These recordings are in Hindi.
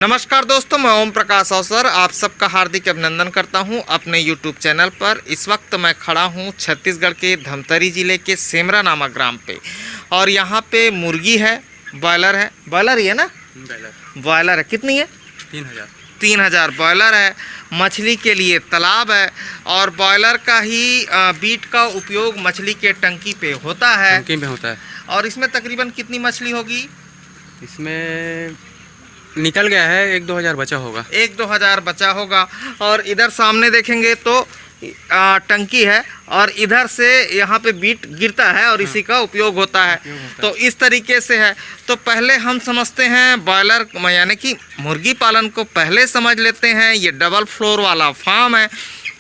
नमस्कार दोस्तों, मैं ओम प्रकाश अवसर आप सबका हार्दिक अभिनंदन करता हूं अपने YouTube चैनल पर। इस वक्त मैं खड़ा हूं छत्तीसगढ़ के धमतरी ज़िले के सेमरा नामक ग्राम पे और यहां पे मुर्गी है, बॉयलर ही है ना? बॉयलर है। कितनी है? 3,000 बॉयलर है। मछली के लिए तालाब है और बॉयलर का ही बीट का उपयोग मछली के टंकी पे होता है। और इसमें तकरीबन कितनी मछली होगी? इसमें निकल गया है 1-2 हज़ार बचा होगा। 1-2 हज़ार बचा होगा। और इधर सामने देखेंगे तो टंकी है और इधर से यहाँ पे बीट गिरता है और इसी का उपयोग होता है। तो इस तरीके से है। तो पहले हम समझते हैं बॉयलर यानी कि मुर्गी पालन को पहले समझ लेते हैं। ये डबल फ्लोर वाला फार्म है।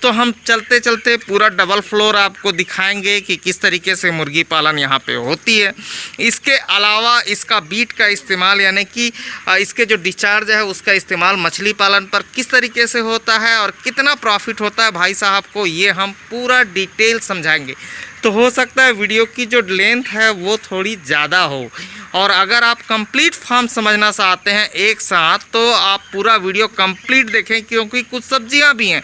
तो हम चलते चलते पूरा डबल फ्लोर आपको दिखाएंगे कि किस तरीके से मुर्गी पालन यहाँ पे होती है। इसके अलावा इसका बीट का इस्तेमाल यानी कि इसके जो डिस्चार्ज है उसका इस्तेमाल मछली पालन पर किस तरीके से होता है और कितना प्रॉफिट होता है भाई साहब को, ये हम पूरा डिटेल समझाएंगे। तो हो सकता है वीडियो की जो लेंथ है वो थोड़ी ज़्यादा हो और अगर आप कंप्लीट फार्म समझना चाहते हैं एक साथ तो आप पूरा वीडियो कंप्लीट देखें, क्योंकि कुछ सब्जियां भी हैं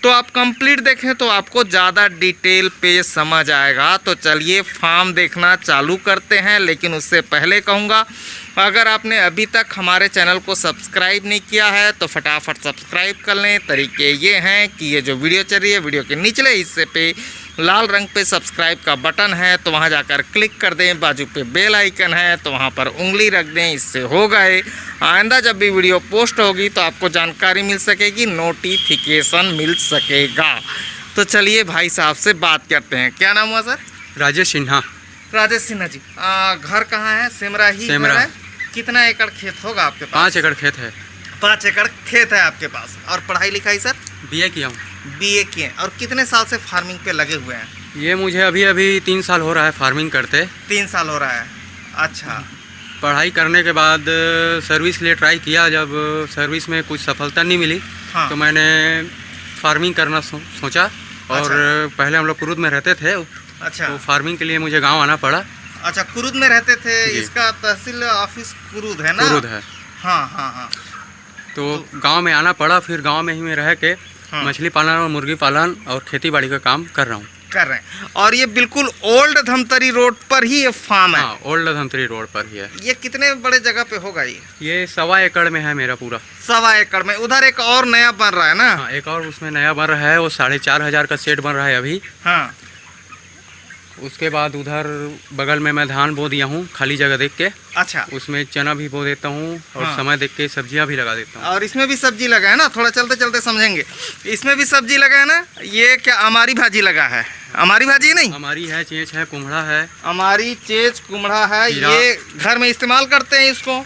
तो आप कंप्लीट देखें तो आपको ज़्यादा डिटेल पे समझ आएगा। तो चलिए फार्म देखना चालू करते हैं। लेकिन उससे पहले कहूँगा, अगर आपने अभी तक हमारे चैनल को सब्सक्राइब नहीं किया है तो फटाफट सब्सक्राइब कर लें। तरीके ये हैं कि ये जो वीडियो चल रही है, वीडियो के निचले हिस्से पे लाल रंग पे सब्सक्राइब का बटन है तो वहां जाकर क्लिक कर दें। बाजू पे बेल आइकन है तो वहां पर उंगली रख दें। इससे होगा आइंदा जब भी वीडियो पोस्ट होगी तो आपको जानकारी मिल सकेगी, नोटिफिकेशन मिल सकेगा। तो चलिए भाई साहब से बात करते हैं। क्या नाम हुआ सर? राजेश सिन्हा। राजेश सिन्हा जी। घर कहाँ है? सेमरा ही घर है। कितना एकड़ खेत होगा आपके पास? 5 एकड़ खेत है। 5 एकड़ खेत है आपके पास। और पढ़ाई लिखाई सर? बीए किया हूँ। बीए किए। और कितने साल से फार्मिंग पे लगे हुए हैं? ये मुझे अभी 3 साल हो रहा है फार्मिंग करते। 3 साल हो रहा है। अच्छा। पढ़ाई करने के बाद सर्विस के लिए ट्राई किया। जब सर्विस में कुछ सफलता नहीं मिली तो मैंने फार्मिंग करना सोचा। और अच्छा। पहले हम लोग कुरुद में रहते थे। अच्छा। तो फार्मिंग के लिए मुझे गाँव आना पड़ा। अच्छा, कुरुद में रहते थे। इसका तहसील ऑफिस कुरुद है ना? कुरुद है। हाँ। तो गांव में आना पड़ा। फिर गांव में ही में रह के मछली पालन और मुर्गी पालन और खेती बाड़ी का काम कर रहा हूँ। और ये बिल्कुल ओल्ड धमतरी रोड पर ही ये फार्म है? हाँ, ओल्ड धमतरी रोड पर ही है। ये कितने बड़े जगह पे होगा? ये 1.25 एकड़ में है मेरा पूरा। 1.25 एकड़ में। उधर एक और नया बन रहा है ना? हाँ, एक और उसमें नया बन रहा है। वो 4,500 का सेट बन रहा है अभी। हाँ। उसके बाद उधर बगल में मैं धान बो दिया हूँ खाली जगह देख के। अच्छा। उसमें चना भी बो देता हूँ और समय देख के सब्जियाँ भी लगा देता हूँ। और इसमें भी सब्जी लगा है ना? थोड़ा चलते चलते समझेंगे। इसमें भी सब्जी लगा है ना? ये क्या हमारी भाजी लगा है? हमारी भाजी नहीं, हमारी है, चेच है, कुम्हड़ा है। हमारी चेच कुम्हड़ा है। ये घर में इस्तेमाल करते हैं इसको?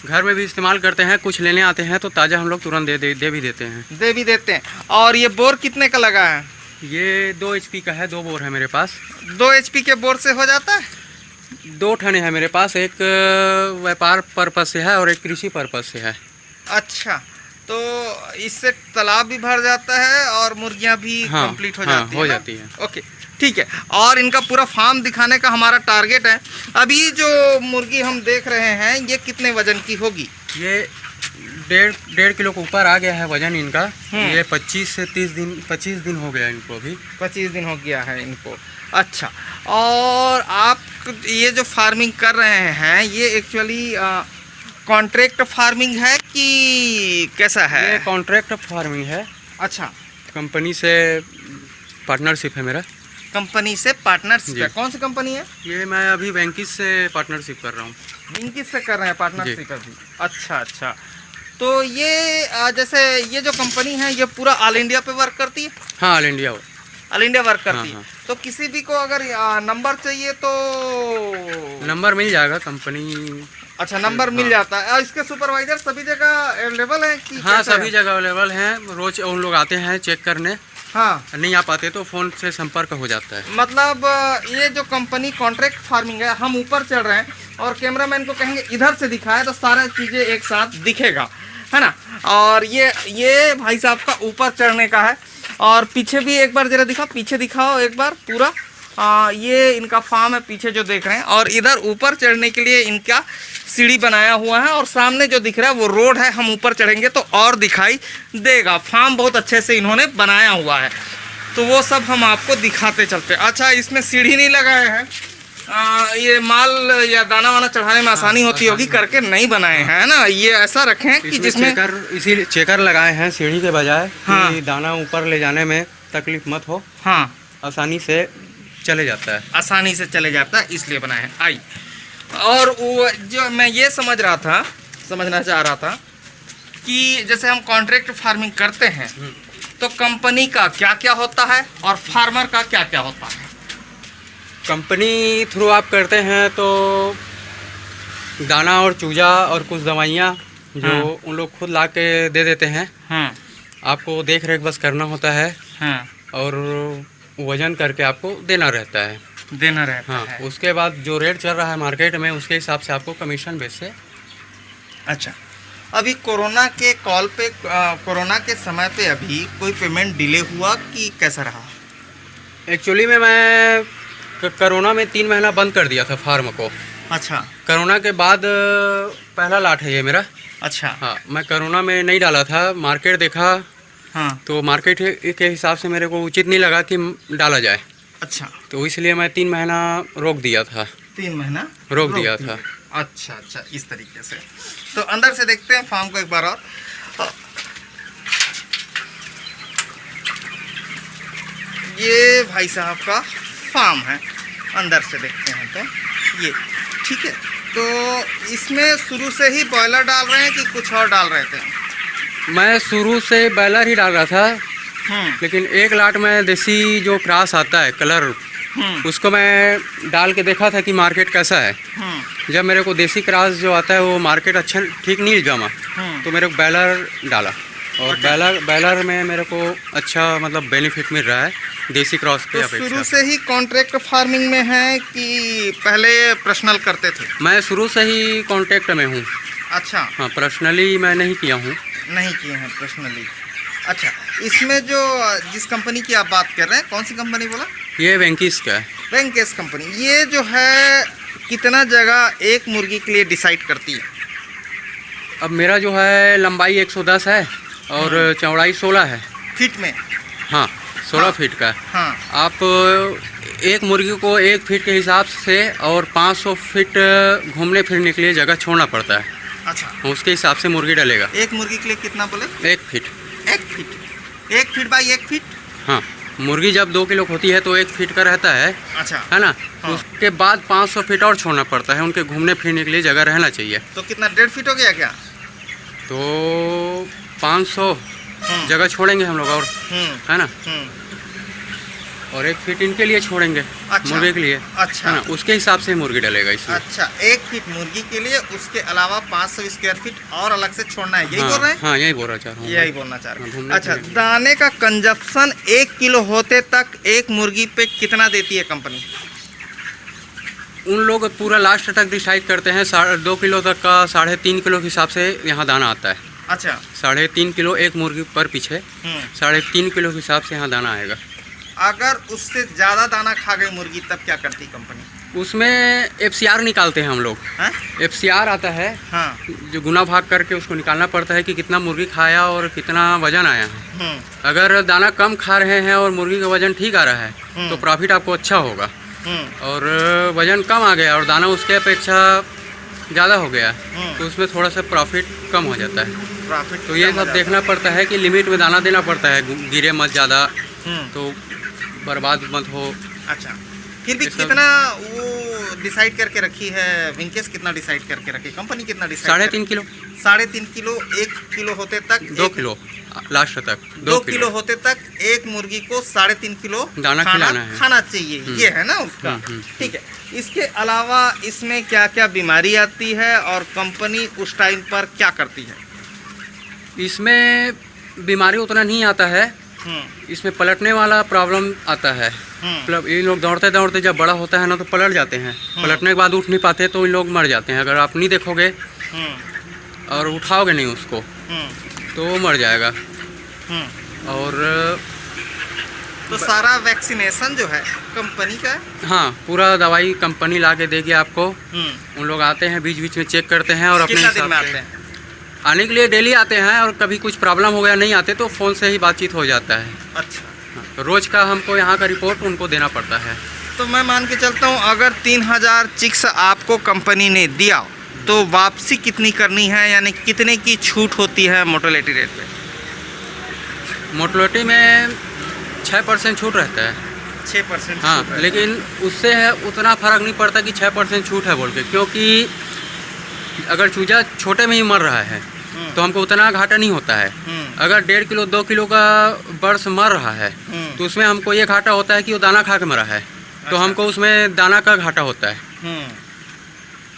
घर में भी इस्तेमाल करते हैं। कुछ लेने आते हैं तो ताज़ा हम लोग तुरंत दे भी देते हैं। और ये बोर कितने का लगा है? ये 2 HP का है। 2 बोर है मेरे पास। 2 HP के बोर से हो जाता है? 2 ठने है मेरे पास। एक व्यापार पर्पज से है और एक कृषि पर्पज से है। अच्छा, तो इससे तालाब भी भर जाता है और मुर्गियां भी कंप्लीट हो जाती है। ओके, ठीक है। और इनका पूरा फार्म दिखाने का हमारा टारगेट है। अभी जो मुर्गी हम देख रहे हैं ये कितने वजन की होगी? ये 1.5 किलो के ऊपर आ गया है वजन इनका। ये 25 दिन हो गया इनको। अभी 25 दिन हो गया है इनको। अच्छा। और आप ये जो फार्मिंग कर रहे हैं ये एक्चुअली कॉन्ट्रैक्ट फार्मिंग है कि कैसा है? ये कॉन्ट्रैक्ट फार्मिंग है। अच्छा। कंपनी से पार्टनरशिप है मेरा। कंपनी से पार्टनरशिप है? कौन सी कंपनी है? ये मैं अभी वेंकिस से पार्टनरशिप कर रहा हूँ। वेंकिस से कर रहे हैं पार्टनरशिप अभी? अच्छा। तो ये जैसे ये जो कंपनी है ये पूरा ऑल इंडिया पे वर्क करती है? हाँ, ऑल इंडिया वर्क करती है। तो किसी भी को अगर नंबर चाहिए तो नंबर मिल जाएगा कंपनी। अच्छा, नंबर मिल जाता है। और इसके सुपरवाइजर सभी जगह अवेलेबल हैं कि? हाँ, सभी जगह अवेलेबल हैं। रोज उन लोग आते हैं चेक करने। हाँ, नहीं आ पाते तो फ़ोन से संपर्क हो जाता है। मतलब ये जो कंपनी कॉन्ट्रैक्ट फार्मिंग है, हम ऊपर चढ़ रहे हैं और कैमरामैन को कहेंगे इधर से दिखाए तो सारा चीज़ें एक साथ दिखेगा, है ना? और ये भाई साहब का ऊपर चढ़ने का है। और पीछे भी एक बार जरा दिखाओ, पीछे दिखाओ एक बार पूरा। ये इनका फार्म है पीछे जो देख रहे हैं, और इधर ऊपर चढ़ने के लिए इनका सीढ़ी बनाया हुआ है, और सामने जो दिख रहा है वो रोड है। हम ऊपर चढ़ेंगे तो और दिखाई देगा। फार्म बहुत अच्छे से इन्होंने बनाया हुआ है, तो वो सब हम आपको दिखाते चलते। अच्छा, इसमें सीढ़ी नहीं लगाए हैं, ये माल या दाना वाना चढ़ाने में आसानी होती होगी करके नहीं बनाए हैं, है ना। ये ऐसा रखे हैं कि जिसमें इसीलिए चेकर लगाए हैं सीढ़ी के बजाय, कि दाना ऊपर ले जाने में तकलीफ मत हो। हाँ, आसानी से चले जाता है, आसानी से चले जाता है, इसलिए बनाए हैं। आई, और वो जो मैं ये समझना चाह रहा था कि जैसे हम कॉन्ट्रैक्ट फार्मिंग करते हैं तो कंपनी का क्या क्या होता है और फार्मर का क्या क्या होता है। कंपनी थ्रू आप करते हैं तो दाना और चूजा और कुछ दवाइयाँ जो उन लोग खुद ला के दे देते हैं। आपको देख रेख बस करना होता है, और वजन करके आपको देना रहता है। हाँ, उसके बाद जो रेट चल रहा है मार्केट में उसके हिसाब से आपको कमीशन बेस से। अच्छा, अभी कोरोना के कॉल पे, कोरोना के समय पे अभी कोई पेमेंट डिले हुआ कि कैसा रहा? एक्चुअली में मैं कोरोना में 3 महीना बंद कर दिया था फार्म को। अच्छा, कोरोना के बाद पहला लाट है ये मेरा। अच्छा, हाँ, मैं कोरोना में नहीं डाला था, मार्केट देखा। हाँ, तो मार्केट के हिसाब से मेरे को उचित नहीं लगा कि डाला जाए। अच्छा, तो इसलिए मैं 3 महीना रोक दिया था। 3 महीना रोक दिया था। अच्छा अच्छा, इस तरीके से। तो अंदर से देखते हैं फार्म को एक बार और। ये भाई साहब का फार्म है, अंदर से देखते हैं तो ये ठीक है। तो इसमें शुरू से ही बॉयलर डाल रहे हैं कि कुछ और डाल रहे थे? मैं शुरू से बॉयलर ही डाल रहा था, लेकिन एक लाट में देसी जो क्रॉस आता है कलर, उसको मैं डाल के देखा था कि मार्केट कैसा है। जब मेरे को देसी क्रॉस जो आता है वो मार्केट अच्छा ठीक नहीं जमा, तो मेरे को बॉयलर डाला, और बॉयलर में मेरे को अच्छा मतलब बेनिफिट मिल रहा है देसी क्रॉस के अपेक्षा। शुरू से ही कॉन्ट्रैक्ट फार्मिंग में है कि पहले पर्सनल करते थे? मैं शुरू से ही कॉन्ट्रैक्ट में हूँ। अच्छा, हाँ, पर्सनली मैं नहीं किया हूँ। नहीं किए हैं पर्सनली। अच्छा, इसमें जो जिस कंपनी की आप बात कर रहे हैं, कौन सी कंपनी बोला? ये वेंकीस का है। वेंकीस कंपनी। ये जो है कितना जगह एक मुर्गी के लिए डिसाइड करती है? अब मेरा जो है लंबाई 110 है और चौड़ाई 16 है फीट में। हाँ, 16 फीट का। हाँ, आप एक मुर्गी को 1 फीट के हिसाब से और 500 फीट घूमने फिरने के लिए जगह छोड़ना पड़ता है। अच्छा, उसके हिसाब से मुर्गी डलेगा। एक मुर्गी के लिए कितना बोले? 1 फीट। 1 feet by 1 feet. हाँ, मुर्गी जब 2 किलो होती है तो 1 फीट का रहता है। अच्छा, है ना। हाँ। उसके बाद 500 फीट और छोड़ना पड़ता है, उनके घूमने फिरने के लिए जगह रहना चाहिए। तो कितना, 1.5 फीट हो गया क्या? तो 500 जगह छोड़ेंगे हम लोग, और है ना, और 1 फीट इनके लिए छोड़ेंगे। अच्छा, मुर्गे के लिए। अच्छा, है ना, उसके हिसाब से मुर्गी डलेगा इसमें। अच्छा, 1 फीट मुर्गी के लिए, उसके अलावा 500 स्क्वायर फीट और अलग से छोड़ना है, यही हाँ, बोल रहे हैं? हाँ, यही बोल रहा चाह रहा हूँ। यही बोलना चाह रहे हैं। हाँ, अच्छा, दाने का कंजप्शन 1 किलो होते तक एक मुर्गी पे कितना देती है कंपनी? उन लोग पूरा लास्ट तक डिसाइड करते हैं। 2 किलो तक का 3.5 किलो के हिसाब से यहाँ दाना आता है। अच्छा, 3.5 किलो एक मुर्गी पर पीछे 3.5 किलो के हिसाब से यहाँ दाना आएगा। अगर उससे ज़्यादा दाना खा गई मुर्गी तब क्या करती कंपनी? उसमें FCR निकालते हैं हम लोग। FCR आता है, हाँ, जो गुना भाग करके उसको निकालना पड़ता है कि कितना मुर्गी खाया और कितना वजन आया है। अगर दाना कम खा रहे हैं और मुर्गी का वजन ठीक आ रहा है तो प्रॉफिट आपको अच्छा होगा, और वजन कम आ गया और दाना उसके अपेक्षा ज़्यादा हो गया तो उसमें थोड़ा सा प्रॉफिट कम हो जाता है। प्रॉफिट तो ये सब देखना पड़ता है कि लिमिट में दाना देना पड़ता है, गिरे मत ज़्यादा, तो बर्बाद मत हो। अच्छा, फिर भी कितना वो डिसाइड करके रखी है विंकेस? कितना डिसाइड करके रखी कंपनी? कितना डिसाइड? 3.5 किलो। 3.5 किलो। 1 किलो होते तक 2 किलो लास्ट तक 2 किलो होते तक एक मुर्गी को 3.5 किलो दाना खाना चाहिए। ये है ना उसका। ठीक है। इसके अलावा इसमें क्या क्या बीमारी आती है और कंपनी उस टाइम पर क्या करती है? इसमें बीमारी उतना नहीं आता है, इसमें पलटने वाला प्रॉब्लम आता है। मतलब ये लोग दौड़ते दौड़ते जब बड़ा होता है ना तो पलट जाते हैं, पलटने के बाद उठ नहीं पाते तो इन लोग मर जाते हैं। अगर आप नहीं देखोगे और उठाओगे नहीं उसको तो वो मर जाएगा। और तो सारा वैक्सीनेशन जो है कंपनी का है? हाँ, पूरा दवाई कंपनी ला के देगी आपको। उन लोग आते हैं बीच बीच में चेक करते हैं और अपने कितना दिन हिसाब में से आते हैं? आने के लिए डेली आते हैं, और कभी कुछ प्रॉब्लम हो गया नहीं आते तो फ़ोन से ही बातचीत हो जाता है। अच्छा, रोज़ का हमको यहाँ का रिपोर्ट उनको देना पड़ता है। तो मैं मान के चलता हूँ अगर 3000 चिक्स आपको कंपनी ने दिया तो वापसी कितनी करनी है, यानी कितने की छूट होती है मोर्टेलिटी रेट पे? मोर्टेलिटी में 6% छूट रहता है। 6%? हाँ, लेकिन उससे है उतना फ़र्क नहीं पड़ता कि 6% छूट है बोल के, क्योंकि अगर चूजा छोटे में ही मर रहा है तो हमको उतना घाटा नहीं होता है। अगर 1.5 किलो 2 किलो का बर्ड्स मर रहा है तो उसमें हमको ये घाटा होता है कि वो दाना खा के मरा है, तो हमको उसमें दाना का घाटा होता है।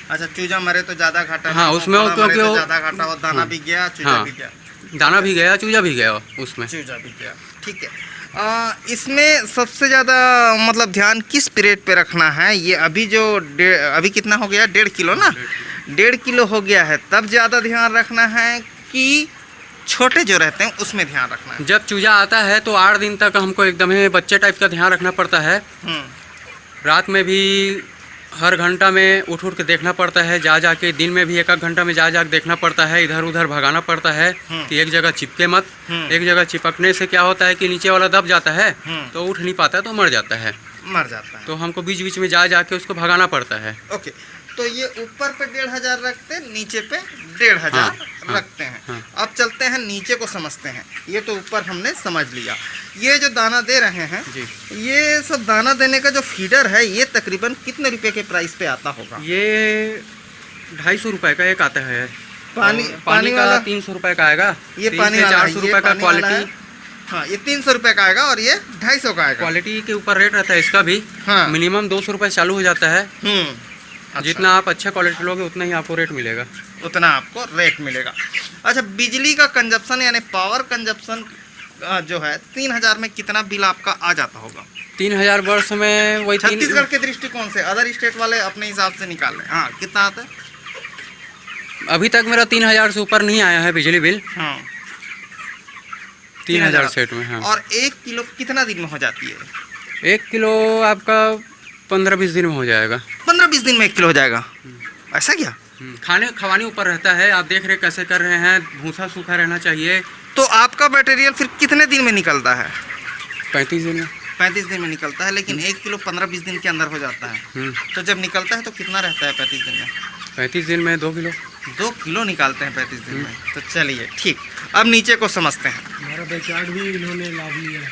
अच्छा, चूजा मरे तो ज़्यादा घाटा? हाँ, उसमें वो क्योंकि वो ज़्यादा घाटा हो, दाना भी गया, चूजा भी गया। दाना भी गया, चूजा भी गया, उसमें चूजा भी गया। ठीक है। इसमें सबसे ज़्यादा मतलब ध्यान किस पीरियड पे रखना है? ये अभी जो अभी कितना हो गया, 1.5 किलो ना, 1.5 किलो हो गया है, तब ज़्यादा ध्यान रखना है कि छोटे जो रहते हैं उसमें ध्यान रखना है? जब चूजा आता है तो 8 दिन तक हमको एकदम ही बच्चे टाइप का ध्यान रखना पड़ता है। रात में भी हर घंटा में उठ के देखना पड़ता है, जा के दिन में भी 1-1 घंटा में जा के देखना पड़ता है, इधर उधर भगाना पड़ता है कि एक जगह चिपके मत। एक जगह चिपकने से क्या होता है कि नीचे वाला दब जाता है तो उठ नहीं पाता है, तो मर जाता है। तो हमको बीच बीच में जा के उसको भगाना पड़ता है। ओके, तो ये ऊपर पे 1500 रखते हैं, नीचे पे 1500 रखते हैं। अब चलते हैं नीचे को समझते हैं। ये तो ऊपर हमने समझ लिया। ये जो दाना दे रहे हैं जी, ये सब दाना देने का जो फीडर है ये तकरीबन कितने रुपए के प्राइस पे आता होगा? ये 250 रुपए का एक आता है। पानी वाला 300 रुपए का आएगा। ये पानी वाला 400 रुपए का क्वालिटी। हाँ, ये 300 रुपए का आएगा और ये 250 का आएगा। क्वालिटी के ऊपर रेट रहता है इसका भी। हाँ, मिनिमम 200 रुपए चालू हो जाता है। अच्छा। जितना आप अच्छा क्वालिटी लोगे उतना ही आपको रेट मिलेगा। उतना आपको रेट मिलेगा। अच्छा, बिजली का कंजप्शन यानी पावर कंजप्शन जो है 3000 में कितना बिल आपका आ जाता होगा? 3000 वर्ष में वही छत्तीसगढ़ के दृष्टिकोण से, अदर स्टेट वाले अपने हिसाब से निकाल रहे हैं। हाँ, कितना आता है? अभी तक मेरा 3000 से ऊपर नहीं आया है बिजली बिल। हाँ, 3000 सेट में। हाँ। और 1 किलो कितना दिन में हो जाती है? 1 किलो आपका 15-20 दिन में हो जाएगा। 15-20 दिन में 1 किलो हो जाएगा? ऐसा क्या? खवाने ऊपर रहता है, आप देख रहे कैसे कर रहे हैं, भूसा सूखा रहना चाहिए। तो आपका मटेरियल फिर कितने दिन में निकलता है? 35 दिन में। 35 दिन में निकलता है, लेकिन 1 किलो 15-20 दिन के अंदर हो जाता है। तो जब निकलता है तो कितना रहता है 35 दिन में? 35 दिन में 2 किलो। 2 किलो निकालते हैं 35 दिन में। तो चलिए ठीक, अब नीचे को समझते हैं। हमारा बैकयार्ड भी इन्होंने लाभ लिया है।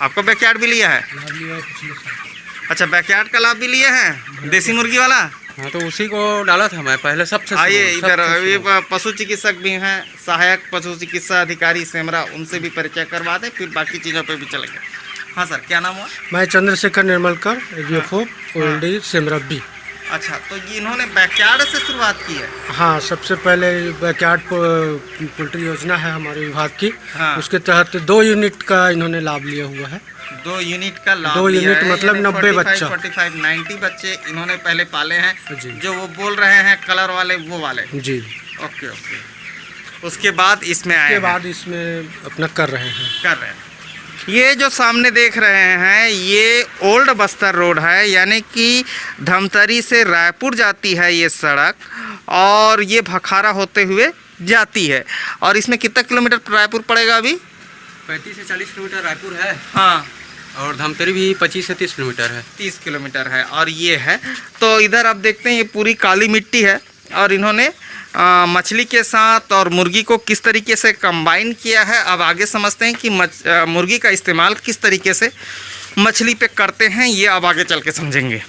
आपको बैकयार्ड भी लिया है? लाभ लिया है पिछले साल। अच्छा, बैकयार्ड का लाभ भी लिए हैं, देसी मुर्गी वाला? हाँ, तो उसी को डाला था मैं पहले सबसे। आइए इधर, ये पशु चिकित्सक भी हैं, सहायक पशु चिकित्सा अधिकारी सेमरा, उनसे भी परिचय करवा दें, फिर बाकी चीज़ों पे भी चलेंगे। हाँ सर, क्या नाम हुआ? मैं Chandrashekhar Nirmalkar, ADFO old Semra B. अच्छा, तो ये इन्होंने बैकयार्ड से शुरुआत की है? हाँ, सबसे पहले बैकयार्ड पोल्ट्री योजना है हमारे विभाग की। हाँ। उसके तहत 2 यूनिट का इन्होंने लाभ लिया हुआ है। 2 यूनिट का लाभ 2 लिया यूनिट है, मतलब यानी 90 बच्चा। 45, 90 बच्चे इन्होंने पहले पाले हैं। जी। जो वो बोल रहे हैं कलर वाले, वो वाले। जी। Okay okay. उसके बाद इसमें आए उसके बाद इसमें अपना कर रहे हैं। ये जो सामने देख रहे हैं ये ओल्ड बस्तर रोड है, यानी कि धमतरी से रायपुर जाती है ये सड़क, और ये भखारा होते हुए जाती है। और इसमें कितना किलोमीटर रायपुर पड़ेगा अभी? 35 से 40 किलोमीटर रायपुर है। हाँ, और धमतरी भी 25 से 30 किलोमीटर है। 30 किलोमीटर है। और ये है, तो इधर आप देखते हैं ये पूरी काली मिट्टी है, और इन्होंने मछली के साथ और मुर्गी को किस तरीके से कंबाइन किया है। अब आगे समझते हैं कि मुर्गी का इस्तेमाल किस तरीके से मछली पे करते हैं, ये अब आगे चल के समझेंगे।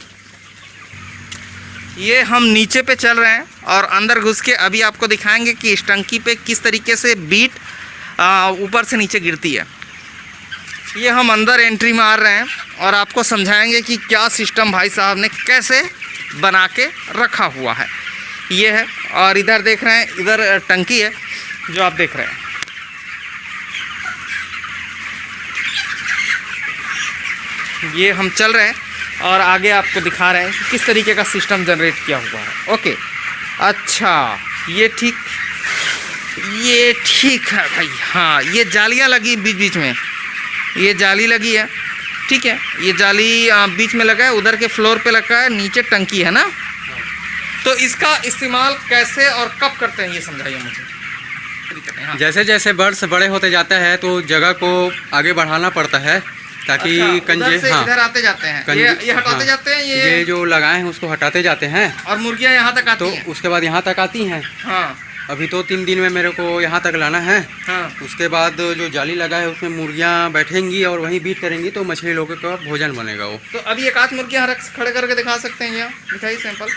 ये हम नीचे पे चल रहे हैं और अंदर घुस के अभी आपको दिखाएंगे कि इस टंकी पे किस तरीके से बीट ऊपर से नीचे गिरती है। ये हम अंदर एंट्री मार रहे हैं और आपको समझाएंगे कि क्या सिस्टम भाई साहब ने कैसे बना के रखा हुआ है। ये है, और इधर देख रहे हैं, इधर टंकी है जो आप देख रहे हैं। ये हम चल रहे हैं और आगे आपको दिखा रहे हैं कि किस तरीके का सिस्टम जनरेट किया हुआ है। ओके, अच्छा, ये ठीक है भाई। हाँ, ये जालियाँ लगी बीच बीच में, ये जाली लगी है, ठीक है, ये जाली बीच में लगा है, उधर के फ्लोर पे लगा है, नीचे टंकी है ना। तो इसका इस्तेमाल कैसे और कब करते हैं ये समझाइए मुझे। हाँ। जैसे जैसे बर्ड्स बड़े होते जाते हैं तो जगह को आगे बढ़ाना पड़ता है ताकि अच्छा, कंजे उधर से इधर आते जाते हैं, ये हटाते जाते हैं, ये जो लगाए हैं उसको हटाते जाते हैं और मुर्गियां यहाँ तक आती तो हैं। उसके बाद यहाँ तक आती हैं। हाँ अभी 2-3 दिन में मेरे को यहाँ तक लाना है। हाँ। उसके बाद जो जाली लगा है उसमें मुर्गियाँ बैठेंगी और वहीं बीट करेंगी तो मछली लोगों का भोजन बनेगा वो। तो अभी एक आध मुर्गियाँ खड़े करके दिखा सकते हैं, यहाँ दिखाइए सैंपल।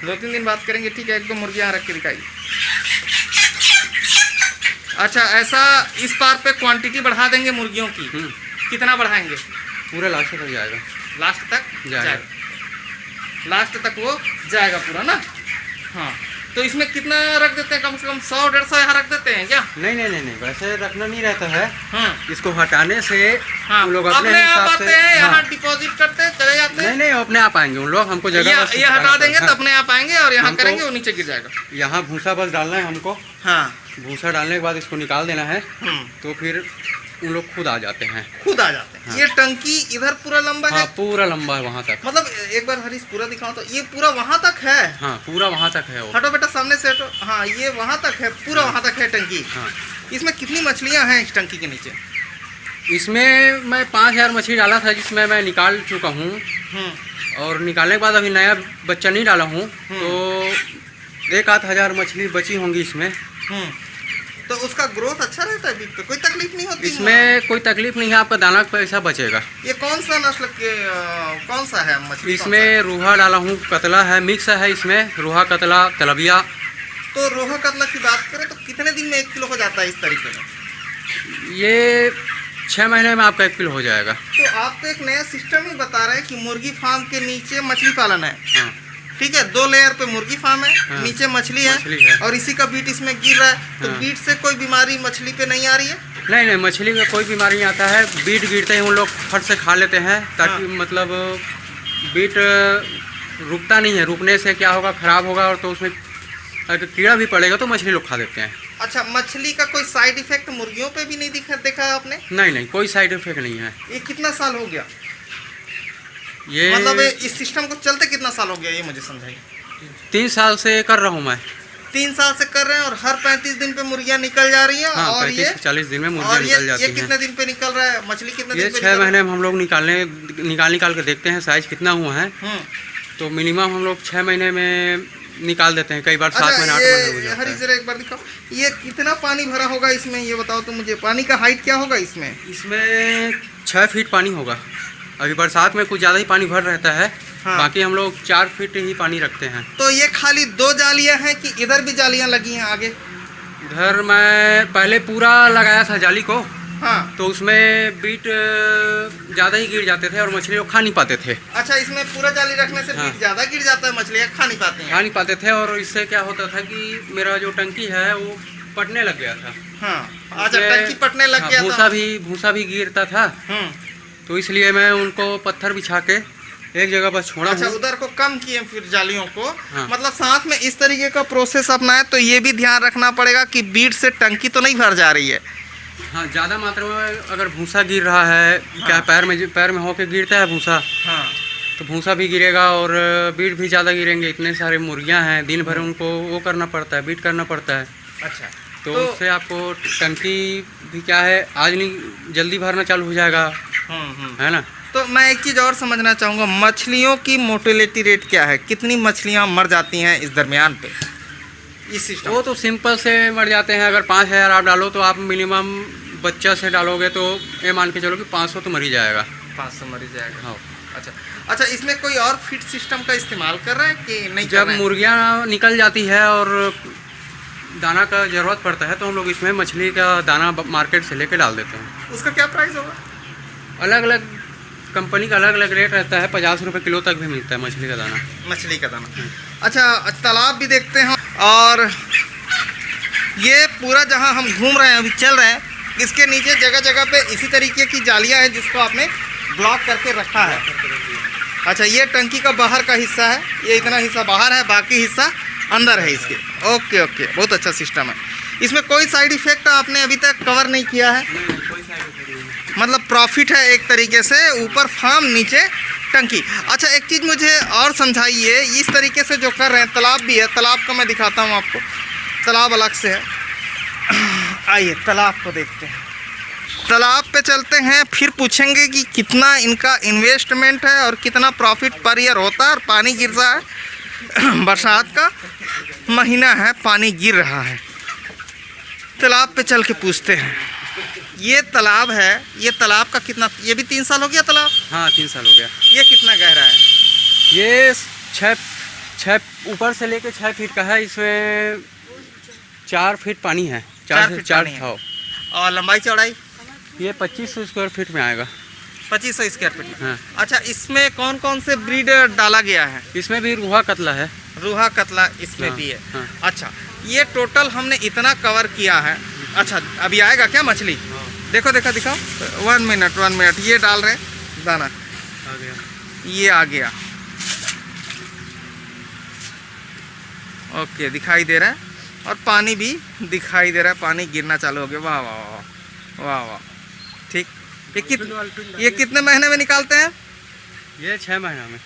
2-3 दिन बात करेंगे, ठीक है, 1-2 मुर्गियाँ रख के दिखाइए। अच्छा, ऐसा इस पार पे क्वांटिटी बढ़ा देंगे मुर्गियों की, कितना बढ़ाएंगे? पूरा लास्ट तक जाएगा। लास्ट तक जाएगा, लास्ट तक वो जाएगा पूरा ना। हाँ, तो इसमें कितना रख देते हैं? कम से कम 100-150 यहाँ रख देते हैं क्या? नहीं नहीं नहीं नहीं, वैसे रखना नहीं रहता है। हाँ। इसको हटाने से हाँ, उन लोग अपने आप हिसाब आते से हैं, यहाँ हाँ। डिपॉजिट करते हैं, चले जाते हैं। नहीं नहीं, अपने आप आएंगे उन लोग, हमको जगह बस ये हटा हटाना देंगे पड़ता तो है। अपने आप आएंगे और यहाँ हमको- करेंगे, वो नीचे गिर जाएगा। यहाँ भूसा बस डालना है हमको। हाँ। भूसा डालने के बाद इसको निकाल देना है हम्म। तो फिर उन लोग खुद आ जाते हैं। खुद आ जाते हैं। हाँ। ये टंकी इधर पूरा लंबा हाँ है, पूरा लंबा है वहाँ तक। मतलब एक बार हरीश पूरा दिखाओ तो ये पूरा वहाँ तक है। हाँ पूरा वहाँ तक है वो। हटो बेटा सामने से हटो। हाँ, ये वहाँ तक है, पूरा वहाँ तक है टंकी। हाँ। इसमें कितनी मछलियाँ हैं इस टंकी के नीचे? इसमें मैं 5000 मछली डाला था जिसमें मैं निकाल चुका हूँ और निकालने के बाद अभी नया बच्चा नहीं डाला हूँ तो 1-8 मछली बची होंगी इसमें। तो उसका ग्रोथ अच्छा रहता है, बीच पे कोई तकलीफ नहीं होती? इसमें कोई तकलीफ नहीं है, आपका दाना का पैसा बचेगा। ये कौन सा नस्ल के कौन सा है मछली? इसमें रूहा डाला हूँ, कतला है, मिक्स है इसमें, रूहा कतला तलबिया। तो रोहा कतला की बात करें तो कितने दिन में 1 किलो हो जाता है इस तरीके में? ये 6 महीने में आपका 1 किलो हो जाएगा। तो आप तो एक नया सिस्टम ही बता रहे हैं कि मुर्गी फार्म के नीचे मछली पालन है। हाँ। ठीक है, 2 लेयर पे मुर्गी फार्म है, हाँ। नीचे मछली मछली है है। और इसी का बीट इसमें गिर रहा है। तो हाँ। बीट से कोई बीमारी मछली पे नहीं आ रही है? नहीं नहीं, मछली में कोई बीमारी नहीं आता है। बीट गिरते ही उन लोग फट से खा लेते हैं ताकि मतलब बीट रुकता नहीं है। रुकने से क्या होगा, ख़राब होगा और तो उसमें अगर कीड़ा भी पड़ेगा तो मछली लोग खा देते हैं। अच्छा, मछली का कोई साइड इफेक्ट मुर्गियों पे भी नहीं देखा है आपने? नहीं नहीं, कोई साइड इफेक्ट नहीं है। ये कितना साल हो गया, ये मतलब इस सिस्टम को चलते कितना साल हो गया, ये मुझे समझाइए। 3 साल से कर रहा हूँ मैं। 3 साल से कर रहे हैं और हर 35 दिन पे मुर्गियाँ निकल जा रही हैं। हाँ, और ये 35-40 दिन में और मुर्गियाँ निकल जाती ये हैं। कितने दिन पे निकल रहा है मछली? कितने ये दिन पे 6 महीने में हम लोग निकाल के देखते हैं साइज कितना हुआ है। तो मिनिमम हम लोग 6 महीने में निकाल देते हैं, कई बार 7 महीने 8 महीने हो जाता हरी है। जरा एक बार दिखाओ, ये कितना पानी भरा होगा इसमें, ये बताओ तो मुझे। पानी का हाइट क्या होगा इसमें? इसमें 6 फीट पानी होगा। अभी बरसात में कुछ ज़्यादा ही पानी भर रहता है। हाँ। बाकी हम लोग 4 फीट ही पानी रखते हैं। तो ये खाली 2 जालियां हैं कि इधर भी जालियां लगी हैं आगे? इधर मैं पहले पूरा लगाया था जाली को। हाँ। तो उसमें बीट ज़्यादा ही गिर जाते थे और मछली लोग खा नहीं पाते थे। अच्छा, इसमें पूरा जाली रखने से हाँ। बीट ज्यादा गिर जाता है, मछलियाँ खा नहीं पाती हैं? खा नहीं पाते थे और इससे क्या होता था कि मेरा जो टंकी है वो पटने लग गया था। हाँ। अच्छा, उसमें- टंकी पटने लग हाँ, गया था। भूसा भी गिरता था। तो इसलिए मैं उनको पत्थर बिछा के एक जगह बस छोड़ा अच्छा, हूँ। उधर को कम किए फिर जालियों को। हाँ। मतलब साथ में इस तरीके का प्रोसेस अपनाए तो ये भी ध्यान रखना पड़ेगा कि बीट से टंकी तो नहीं भर जा रही है। हाँ, ज़्यादा मात्रा में अगर भूसा गिर रहा है, क्या पैर में होके गिरता है भूसा, हाँ। तो भूसा भी गिरेगा और बीट भी ज़्यादा गिरेंगे। इतने सारे मुर्गियाँ हैं, दिन भर उनको वो करना पड़ता है, बीट करना पड़ता है। अच्छा, तो उससे आपको टंकी भी क्या है, आज नहीं जल्दी भरना चालू हो जाएगा, है ना। तो मैं एक चीज़ और समझना चाहूँगा, मछलियों की मोर्टेलिटी रेट क्या है? कितनी मछलियाँ मर जाती हैं इस दरमियान पे इस सिस्टम? वो तो सिंपल से मर जाते हैं। अगर 5000 आप डालो तो आप मिनिमम बच्चा से डालोगे तो ये मान के चलो कि 500 तो मर ही जाएगा। 500 मर ही जाएगा। हाँ। अच्छा, इसमें कोई और फीड सिस्टम का इस्तेमाल कर रहे हैं कि नहीं? जब मुर्गियाँ निकल जाती है और दाना का ज़रूरत पड़ता है तो हम लोग इसमें मछली का दाना मार्केट से लेके डाल देते हैं। उसका क्या प्राइस होगा? अलग अलग कंपनी का अलग अलग रेट रहता है। 50 रुपये किलो तक भी मिलता है मछली का दाना। मछली का दाना। अच्छा, तालाब भी देखते हैं और ये पूरा जहाँ हम घूम रहे हैं अभी चल रहे हैं, इसके नीचे जगह जगह पे इसी तरीके की जालियाँ हैं जिसको आपने ब्लॉक करके रखा है। अच्छा, ये टंकी का बाहर का हिस्सा है, ये इतना हिस्सा बाहर है, बाकी हिस्सा अंदर है इसके। ओके ओके, बहुत अच्छा सिस्टम है। इसमें कोई साइड इफेक्ट आपने अभी तक कवर नहीं किया है, मतलब प्रॉफिट है एक तरीके से, ऊपर फार्म नीचे टंकी। अच्छा एक चीज़ मुझे और समझाइए, इस तरीके से जो कर रहे हैं, तालाब भी है, तालाब का मैं दिखाता हूँ आपको, तालाब अलग से है। आइए तालाब को देखते हैं, तालाब पे चलते हैं, फिर पूछेंगे कि कितना इनका इन्वेस्टमेंट है और कितना प्रॉफिट पर ईयर होता है। और पानी गिर रहा है, बरसात का महीना है, पानी गिर रहा है। तालाब पे चल के पूछते हैं। ये तालाब है, ये तालाब का कितना, ये भी 3 साल हो गया तालाब? हाँ 3 साल हो गया। ये कितना गहरा है? ये 6 ऊपर से लेके 6 फीट का है, इसमें 4 फीट पानी है, 4 से 4 है। और लंबाई चौड़ाई? ये 2500 स्क्वायर फीट में आएगा। 2500 स्क्वायर फीट। हाँ। अच्छा इसमें कौन कौन से ब्रीड डाला गया है? इसमें भी रूहा कतला है। रूहा कतला इसमें हाँ, भी है। हाँ। अच्छा ये टोटल हमने इतना कवर किया है। अच्छा अभी आएगा क्या मछली? देखो देखो दिखाओ, 1 मिनट, ये डाल रहे हैं दाना, आ गया। ये आ गया, ओके दिखाई दे रहा है, और पानी भी दिखाई दे रहा है, पानी गिरना चालू हो गया। वाह वाह वाह वाह वाह, ठीक। ये कितने महीने में निकालते हैं? ये 6 महीना में,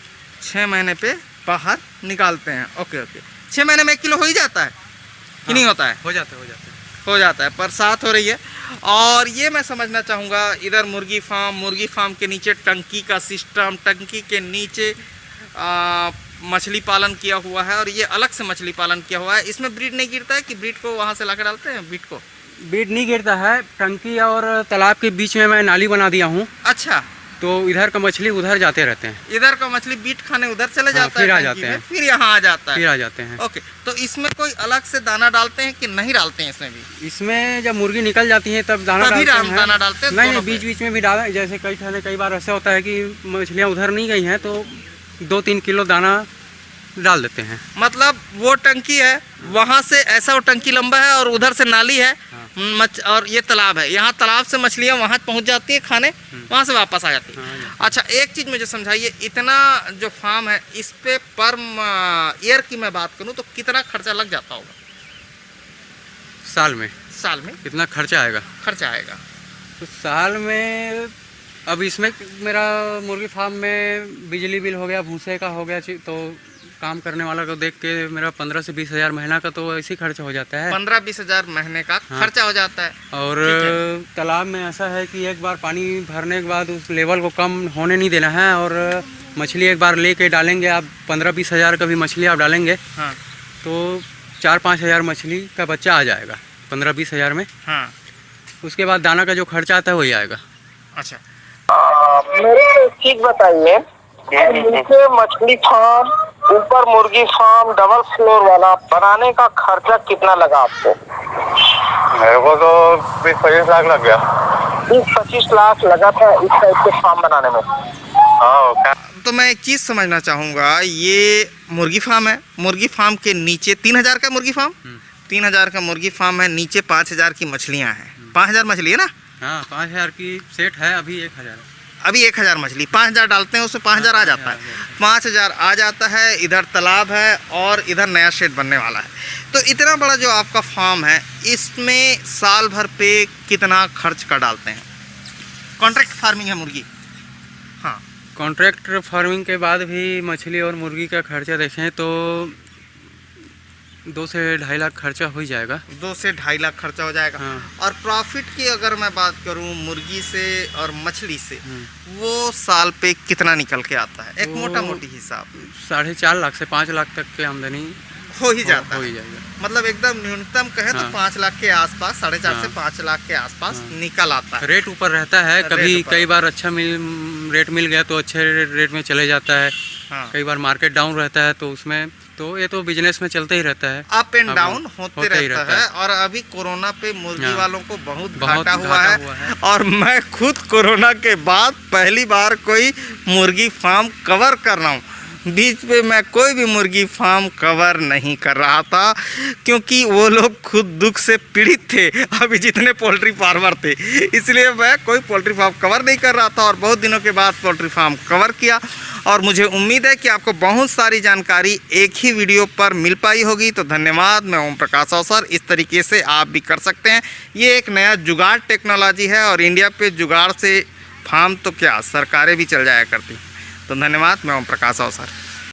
6 महीने पे बाहर निकालते हैं। ओके ओके, 6 महीने में 1 किलो हो ही जाता है कि नहीं होता है? हो जाता है। बरसात हो रही है। और ये मैं समझना चाहूँगा, इधर मुर्गी फार्म के नीचे टंकी का सिस्टम, टंकी के नीचे मछली पालन किया हुआ है, और ये अलग से मछली पालन किया हुआ है। इसमें ब्रीड नहीं गिरता है कि ब्रीड को वहाँ से ला कर डालते हैं? ब्रीड को बीट नहीं गिरता है, टंकी और तालाब के बीच में मैं नाली बना दिया हूँ, अच्छा, तो इधर का मछली उधर जाते रहते हैं। इधर का मछली बीट खाने उधर चले जाता है, फिर आ टंकी जाते में, हैं। फिर यहाँ आ जाता है। फिर आ जाते हैं। ओके, तो इसमें कोई अलग से दाना डालते हैं कि नहीं डालते हैं? इसमें भी इसमें जब मुर्गी निकल जाती है तब दाना तभी डालते हैं। दाना डालते हैं? नहीं दोनों बीच पे? बीच में भी डालें, जैसे कई बार ऐसा होता है कि मछलियाँ उधर नहीं गई हैं तो 2-3 किलो दाना डाल देते हैं। मतलब वो टंकी है, वहाँ से ऐसा वो टंकी लंबा है और उधर से नाली है, और ये तालाब है, यहाँ तालाब से मछलियाँ वहाँ पहुँच जाती है खाने, वहाँ से वापस आ जाती है। अच्छा एक चीज़ मुझे समझाइए, इतना जो फार्म है इस पे पर ईयर की मैं बात करूँ तो कितना खर्चा लग जाता होगा? साल में कितना खर्चा आएगा? तो साल में, अब इसमें मेरा मुर्गी फार्म में बिजली बिल हो गया, भूसे का हो गया, तो काम करने वाला को देख के मेरा 15 से 20 हज़ार महीना का तो ऐसे ही खर्चा हो जाता है। 15-20 हज़ार महीने का खर्चा हो जाता है। और तालाब में ऐसा है कि एक बार पानी भरने के बाद उस लेवल को कम होने नहीं देना है, और मछली एक बार लेके डालेंगे आप, 15-20 हज़ार का भी मछली आप डालेंगे, हाँ। तो 4-5 हज़ार मछली का बच्चा आ जाएगा 15-20 हज़ार में। हाँ। उसके बाद दाना का जो खर्चा आता है वही आएगा। अच्छा मेरे को एक चीज बताइए, नीचे मछली फार्म, ऊपर मुर्गी फार्म, डबल फ्लोर वाला बनाने का खर्चा कितना लगा आपको? मेरे को तो 20-25 लाख लग गया। 20-25 लाख लगा था इस टाइप के फार्म बनाने में? हाँ। तो मैं एक चीज़ समझना चाहूँगा, ये मुर्गी फार्म है, मुर्गी फार्म के नीचे 3000 का मुर्गी फार्म, 3000 का मुर्गी फार्म है, नीचे 5000 की मछलियाँ हैं। 5000 मछली है ना? हाँ 5000 की सेट है, अभी 1000। अभी 1000 मछली, 5000 डालते हैं, उसमें 5000 आ जाता है, 5000 आ जाता है। इधर तालाब है और इधर नया शेड बनने वाला है। तो इतना बड़ा जो आपका फार्म है, इसमें साल भर पे कितना खर्च कर डालते हैं? कॉन्ट्रैक्ट फार्मिंग है मुर्गी? हाँ। कॉन्ट्रैक्ट फार्मिंग के बाद भी मछली और मुर्गी का खर्चा देखें तो 2 से 2.5 लाख खर्चा हो ही जाएगा। 2 से 2.5 लाख खर्चा हो जाएगा। हाँ। और प्रॉफिट की अगर मैं बात करूं मुर्गी से और मछली से, वो साल पे कितना निकल के आता है? एक मोटा मोटी हिसाब 4.5 लाख से 5 लाख तक की आमदनी हो ही जाता हो है। ही जाएगा। मतलब एकदम न्यूनतम कहें तो हाँ। 5 लाख के आसपास, 4.5 से 5 लाख के आसपास निकल आता है। रेट ऊपर रहता है, कभी ऊपर। कई बार अच्छा रेट मिल गया तो अच्छे रेट में चले जाता है, हाँ। कई बार मार्केट डाउन रहता है, तो उसमें तो ये तो बिजनेस में चलते ही रहता है, अप एंड अब डाउन होते ही रहता है। और अभी कोरोना पे मुर्गी हाँ। वालों को बहुत बहुत घाटा हुआ घाटा है। और मैं खुद कोरोना के बाद पहली बार कोई मुर्गी फार्म कवर कर रहा हूँ। बीच पे मैं कोई भी मुर्गी फार्म कवर नहीं कर रहा था, क्योंकि वो लोग खुद दुख से पीड़ित थे, अभी जितने पोल्ट्री फार्मर थे, इसलिए मैं कोई पोल्ट्री फार्म कवर नहीं कर रहा था। और बहुत दिनों के बाद पोल्ट्री फार्म कवर किया, और मुझे उम्मीद है कि आपको बहुत सारी जानकारी एक ही वीडियो पर मिल पाई होगी। तो धन्यवाद। मैं ओम प्रकाश अवसर। इस तरीके से आप भी कर सकते हैं। ये एक नया जुगाड़ टेक्नोलॉजी है और इंडिया पे जुगाड़ से फार्म तो क्या सरकारें भी चल जाया करती। तो धन्यवाद। मैं ओम प्रकाश अवसर।